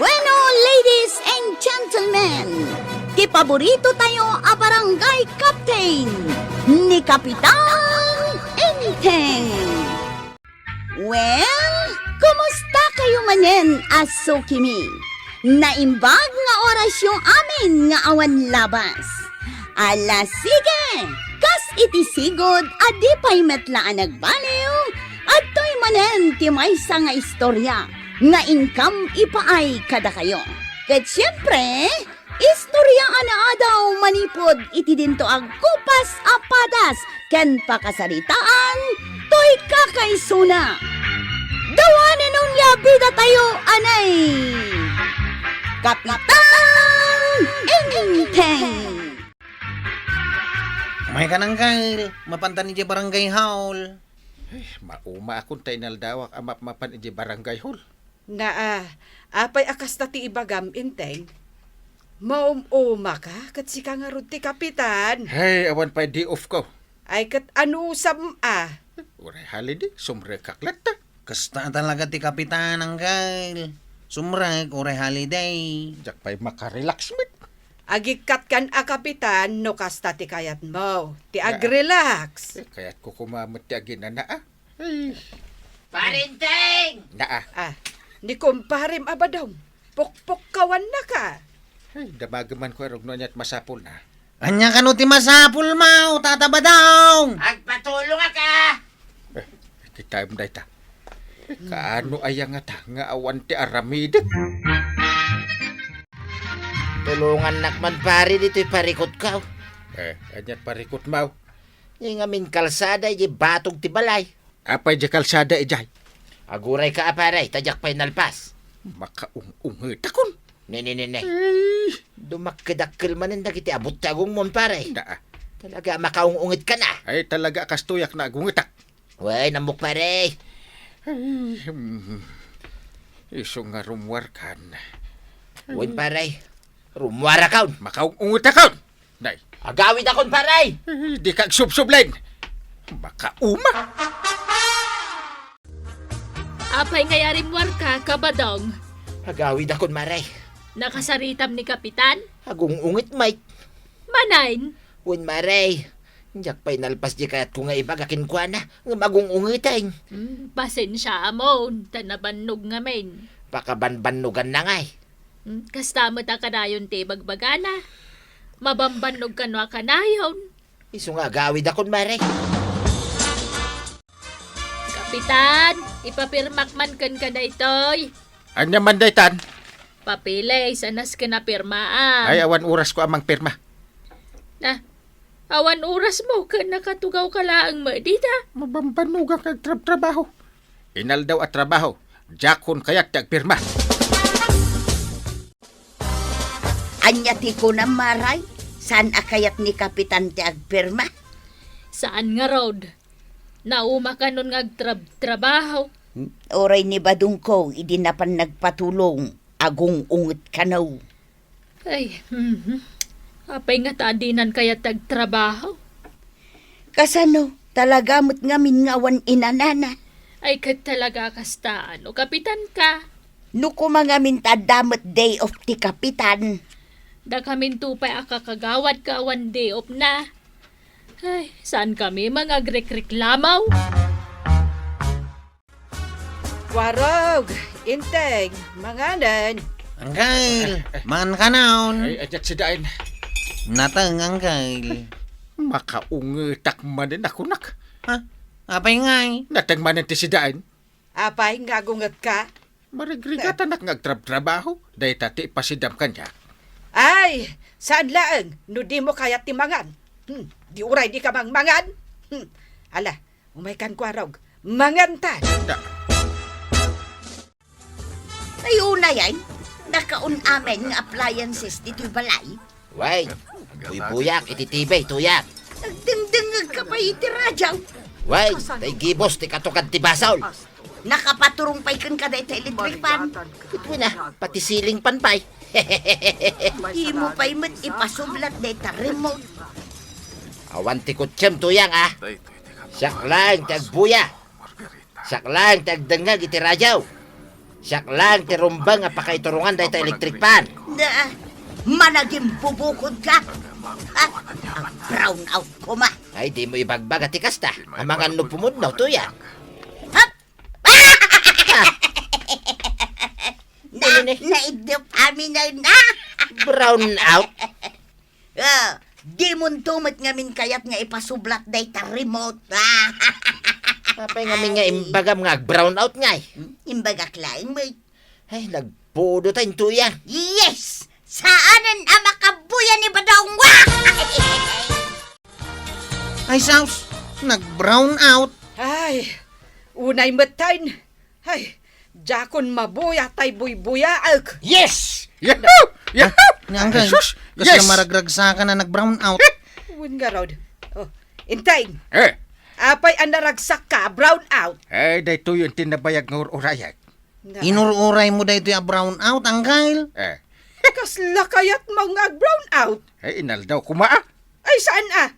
Bueno, ladies and gentlemen, kipaborito tayo a barangay captain ni Kapitan Enteng. Well, kumusta kayo manen, Asukimi? Naimbag nga oras yung amin nga awan labas. Ala sige, kas itisigod adi pa'y metlaan nagbaliw at to'y manen ti maysa nga istorya nga income ipaay kada kayo. Ket siyempre, istorya ana daw manipod iti dinto ag kupas apadas ken pakasaritaan to'y kakaisuna. Dawanan nung yabida tayo anay Kapitan Enteng. May kanang kail, mapantan ni barangay hall. Mauma akong tayo naldawak amap mapan ni barangay hall. Nga apay akas na ti ibagam, Inteng. Maum-uma ka, kat si ka nga ron ti kapitan. Hey, awan pa di off ko. Ay kat ano sam Uray holiday, sumre kaklat ta. Kasta talaga ti kapitan ang kail. Sumrek, uray holiday. Jak pa'y makarelax mit. Agikat kan kapitan, no kasta ti kayat mo. Ti ag-relax. Kaya't ko kumamot ti agin na Hey. Parinteng! Ni kumparim abadong. Pukpuk kawan na ka. Hey, damagaman ko erog no niya't masapul na. Anya ka no ti masapul mo, tatabadong! Agpatulong ka! Iti time day ta. Kaano ayang nga awan ti aramid. Tulungan nakman pari dito'y parikot ka. Anyat parikot mau. Yung amin kalsada, yung batog ti balay. Apay di kalsada ijay. Aguray ka aparay, tajak pa'y nalpas. Makaung-ungit akon. Nene. Dumakidakil manin dagiti abot tagong mon pare. Talaga makaung-ungit ka na. Ay talaga kastuyak na agungitak. Way, namuk pare. Iso nga rumwar kan. Way pare. Rumwara kaun. Makaung-ungit akon. Nay. Agawid akon pare. Di kag sub-sublain. Makauma. Apay ngayarim warka, kabadong. Agawid akon maray. Nakasaritam ni Kapitan? Agung-ungit Mike. Manain? Wen maray. Jak pa'y nalpas di kayat ko nga ibagakin ko na. Nga magung-ungitain. Pasensya amon, tanabannog nga men. Pakabanbanugan na ngay. Kastamot ka kanayon te bagbagana. Mabambanog ka no kanayon. Iso nga agawid akon maray. Kapitan, ipapirmak man kan ka na itoy. Anya man daytan? Papile, sanas ka na pirmaan. Ay awan oras ko amang pirma. Awan oras mo ka nakatugaw ka laang madita. Mabambanuga kag trabaho. Inal daw at trabaho. Jakon kaya't tagpirma. Anya ti ko na maray, saan akayat ni Kapitan ti agpirma? Saan nga road? Nauma ka nun nga trabaho. Oray ni badung ko, idi na pan nagpatulong, agong ungot kanaw. Ay, apay nga taadinan kaya tagtrabaho. Kasano, talaga mo't ngamin ngawan inanana. Ay kat talaga kasta, ano, kapitan ka. Nuko mga mintadamot day of ti Kapitan. Da kamin tupay akakagawad ka one day of na. Ay, saan kami mga grek-reklamaw? Warog, Inteng, manganan. Ang kail. Man ka naon. Ay adyat si dain. Natang ang kail. Makaungitak manin ako nak. Ha? Apay ngay. Natang manin ti si dain. Apay nga gungat ka. Marigrigatan nak ngagtrabaho. Day tati pasidam kanya. Ay, saan laang? No di mo kaya timangan. Di uray di ka mangan. Ala, umay kan kwarog. Mangantan. Ay una yan, nakaun amin nga appliances dito'y balay. Way. Buyak, ititibay, tuyak. Nagdingdingag ka pa iti radyaw. Way, tay gibos, ti katukad ti basaw. Nakapaturong pa'y kan kada iti electric pan. Ito na, pati siling panpay. Imo pa'y mat ipasublat na ita remote. Awan ti kutsem tuyang Saklang tagbuya. Saklang tagdangag iti radyaw. Siyak lang, tirumba nga pakaiturungan dahil electric pan. Na, managing bubukod ka. Ang brown out ko ma. Ay, di mo ibagbag at ikasta. Ang mga nupumudnaw to yan. Naidop amin na. Brown out? Di mo tumot ngamin kayat nga ipasublat day ta remote. Apay nga nga imbagam nga brown out nga eh. Imbagak laing mo. Ay, nagpudo tayong to yan. Yes! Saanan ang makabuya ni Badong wa? Ay, Saus, nag-brown out. Ay, unay matain. Ay, jakon mabuya tay buy-buyaag. Yes! Yahoo! Yahoo! Nangay, Sus! kasi Yes! maragragsakan na nag-brown out. Uwan nga raw. Oh, intayin. Eh, Apay ang naragsak ka, brown out. dahito yung tinabayag ng urayag. Na, Inururay mo dahito yung brown out, Angel. kasla kayat mga brown out. Inaldaw kumaa. Ay, saan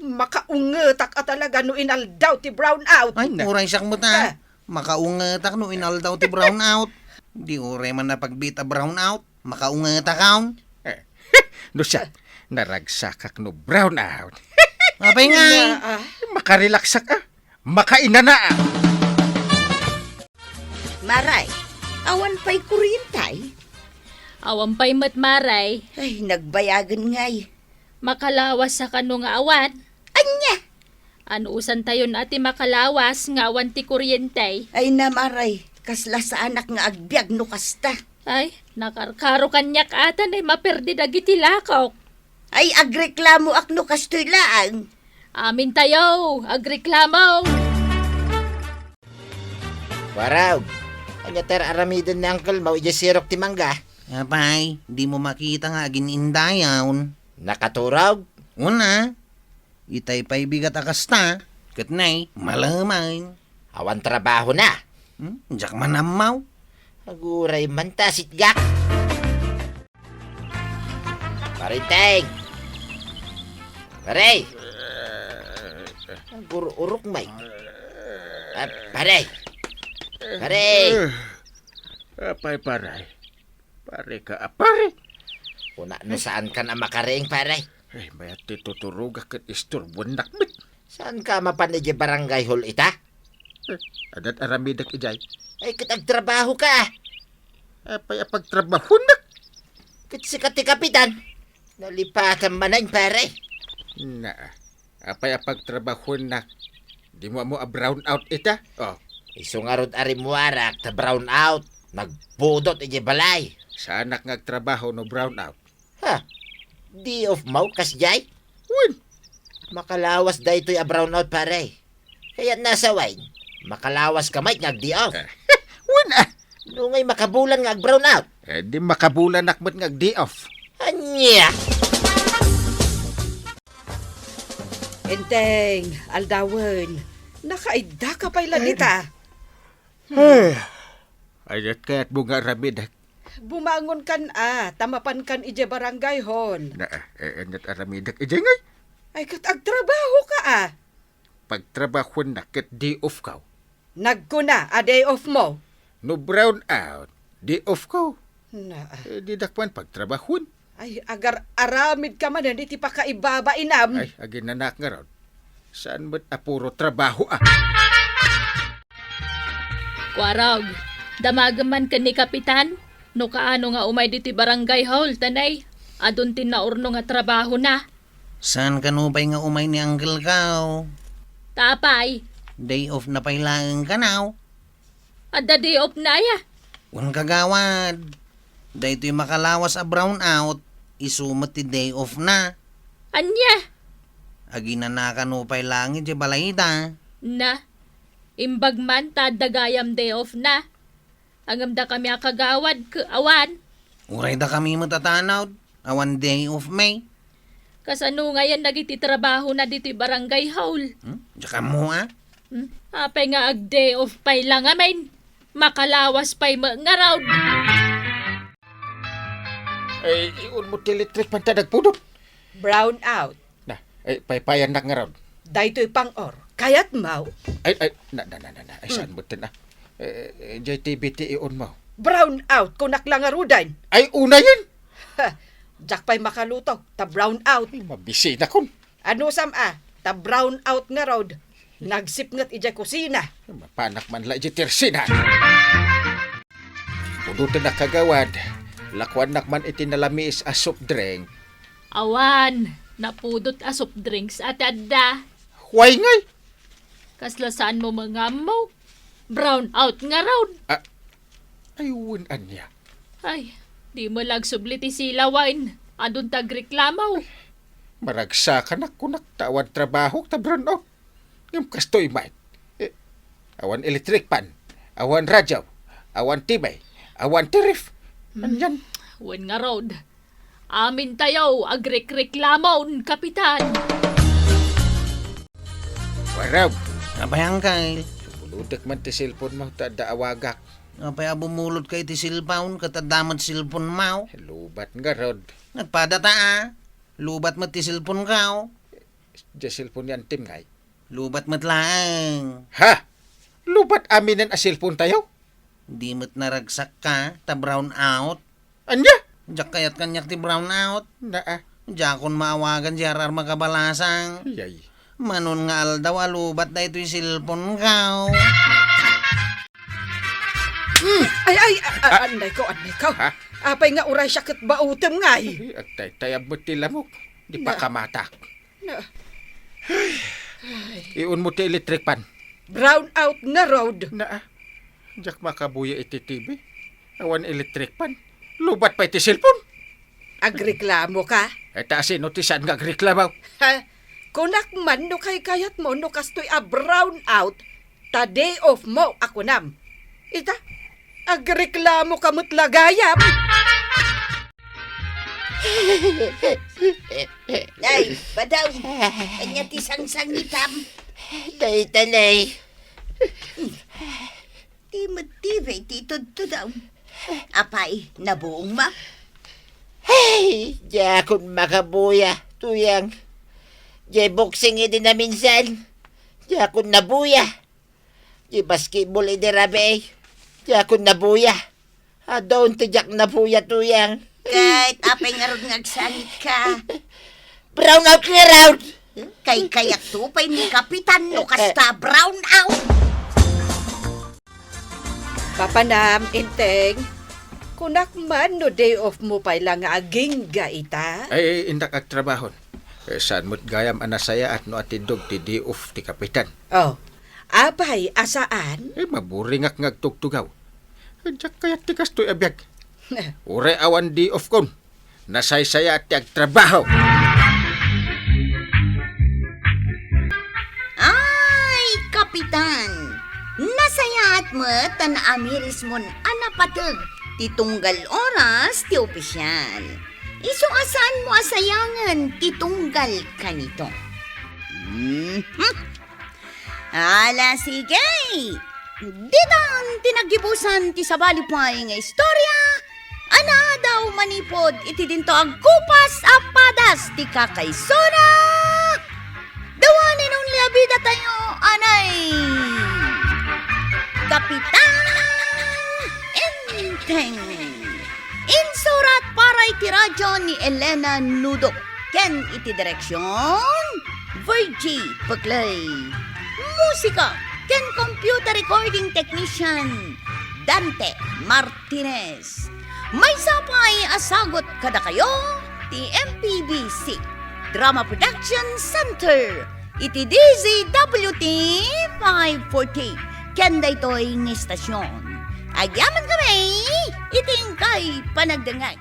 makaungetak at talaga no inaldaw ti brown out. Ay, uray sak mo ta. Ah. Makaungetak no inaldaw ti brown out. Di uray man na pagbita brown out. Makaungetak kaon. No siya, naragsakak no brown out. Apay nga. Makarelaksak ka. Makainana. Maray, awan pa'y kuryentay. Awan pa'y matmaray, Ay, nagbayagan ngay. makalawas sa kanong awan. Anya! Anuusan tayo na ati makalawas nga awan ti kuryentay. Ay namaray, kasla sa anak nga agbyag no kasta. Ay, nakarkaro kanyak atan ay maperdi dagiti lakaw. Ay agreklamo ak no kastoy laang. Amin tayo, agreklamo. Waraw. Anya ter aramidin ni Uncle Mau, sirok ti mangga. Apay, di mo makita nga ginindayawn. Nakaturog. Una, itay pa'y bigat akasta. Katnay, malamain. Awan trabaho na. Jak manamaw. Aguray man ta, sitgak. Parinteng. Pare. Agur-urok may. Pare. Pare. Apay paray. Pare ka apay. Una no saan ka na makaring, pare? Ay, mayat tituturog akit isturbon nakbit. Saan ka mapanidya barangay hall ita? Adat aramidak ijay. Ay, kitagtrabaho ka. Apay apagtrabaho na. Kit si kati kapitan. Nalipatan manan, pare. Na, apay apagtrabaho na. Di mo a brown out ita. Oh, Isungarod arimuarak ta brown out. Nagbudot ije balay. sa anak ngagtrabaho no brown out. Ha? Di of mau kasjay? Win, Makalawas da ito'y a brown out, pare. Kaya nasa wine. Makalawas ka may ngag di off. win Nungay makabulan ngag brown out. di makabulan nakmat ngag di off. Anya! Enteng, aldawan. Nakaida ka pa'y lanita. Ayat kaya't bunga ramidak. Bumangon kan tamapan kan ije barangay hon. Na, anat aramidak ijay ngay. Ay agtrabaho ka Pagtrabaho na kat di off ka. Nagkuna a day off mo. No brown out, di off ka. Na, Di dakpan pagtrabahon. ay agar aramid ka man hindi pa kaibaba inam. Ay, agin nanak nga ron. Saan ba't apuro trabaho Kwarag, damagaman ka ni Kapitan. No kaano nga umay diti barangay hall, tanay. Adun tinaurno nga trabaho na. Saan ka no pa'y nga umay ni Uncle Kao? Tapay, Day off na pa'y laang ka now. adda day off na ya. Kung kagawad. Day to'y makalawas a brown out. Isumat ti day off na. Anya, Aginanakan no pa'y langit di balayda. na. Imbag man tadagayam day off na. Angamda kami akagawad ka awan. Uray da kami matatanaw. Awan day off may. Kasano ngayon nagiti trabaho na diti barangay hall. Tsaka mo Apay nga ag day off pay lang amin. Makalawas pay mga raw. Ay, iun mo tilitrik man ta nagpudot. Brown out. Na, ay, paypayan nak nga ron. Daytoy pang or. Kayat mau. Ay, na. Ay, saan mo tin JTBT iyon mo. Brown out kunak lang nga rudan. Ay, una yan! Ha, jak pa'y makaluto, ta brown out. Ay, mabisi na kun. Ano sama, ta brown out nga road. Nagsipngat ija kusina. Mapanak man la itirsina. Pudutin na kagawad. Lakwan nakman itinalamis a soft drink. Awan, napudot a soft drinks at adda. Huway ngay! Kaslasaan mo mga mo. Brown out nga raw. Ayun, anya. Ay, di mo lag subliti sila wine. Adun tagreklamaw. Maragsa ka na kunak tawad trabaho ta brown out. Ngam kastoy man. Awan electric pan. Awan radyaw. Awan tibay. Awan tirif. Anyan. Wen nga road. Amin tayo agrek-reklamon, kapitan. Warab. Abayang kay. Bulutek man ti cellphone mo tada awagak. Apay bumulot kay ti silpaon katadamat silpon mau. Lubat nga rod. Nagpadata Lubat mat ti silpon kao. Di cellphone yan tim ngay. Lubat mat lang. Ha? Lubat aminan a cellphone tayo? Di mat naragsak ka ta brown out. Anya? Jak kayat kanyak ti brown out. Naa. Jakon maawagan si arar makabalasang. Yay. Manon nga aldaw alubat na ito'y silpon kao. Ay, anday ko. Ha? Apay nga uray siya kat bautem ngay. Agtay tayab mo ti lamok. Di pa kamatak. Na, Iun mo ti electric pan. brown out nga road. Naa. Jak makabuya iti TV. Awan electric pan. Lubat pa iti cellphone. Agreklamo ka? Eta asin notisan nga agreklamaw. Ha? Kunak man no kay kayat mo no kastoy a brown out. Ta day off mo ako nam. Ita, agreklamo kamot lagayam. Ay, badaw. Kanya ti sang-sangitam. Day tanay. Ti matibay ti tudto daw. Apay, nabuong ma? Hey, diya akong makabuya, tuyang. Diya boxing din na minsan. Diya akong nabuya. Diya basketball di rabe. Diya akong nabuya. Doon tijak nabuya, tuyang. Kahit apay nga ron ngagsangit ka. Brown out nga round. Kay kayak tupay ni Kapitan no kasta brown out. Papanam, inteng. Kunak man no day off mo pa lang nga aging gaita. Ay, indak ag trabahon. Saan mo't gayam anasaya at no atindog ti di off ti kapitan. Oh, apay, asaan? Maburing ak ngagtugtugaw. Jak kayat ti kastoy abiyag. Ure awan di off kon. Nasaysaya at ti ag trabaho. Ay, Kapitan. Nasayaat mo tan amiris mon anapatag. Titunggal oras ti opisyal. Iso asaan mo asayangan titunggal kanito? Ala, sige. Ditan tinagibusan ti sabalipay nga istorya. Ana daw manipod iti dinto ang kupas apadas ti kakaysona. Dawanin nung labida tayo, anay. Kapitan Enteng. Insurat para iti radyo ni Elena Nudo. Ken iti direksyon Virgie Paglay. Musika ken computer recording technician Dante Martinez. May sapay asagot kada kayo ti MPBC Drama Production Center iti DZWT 540 ken daytoy nga istasyon. Agyaman kami iting kay panagdangay.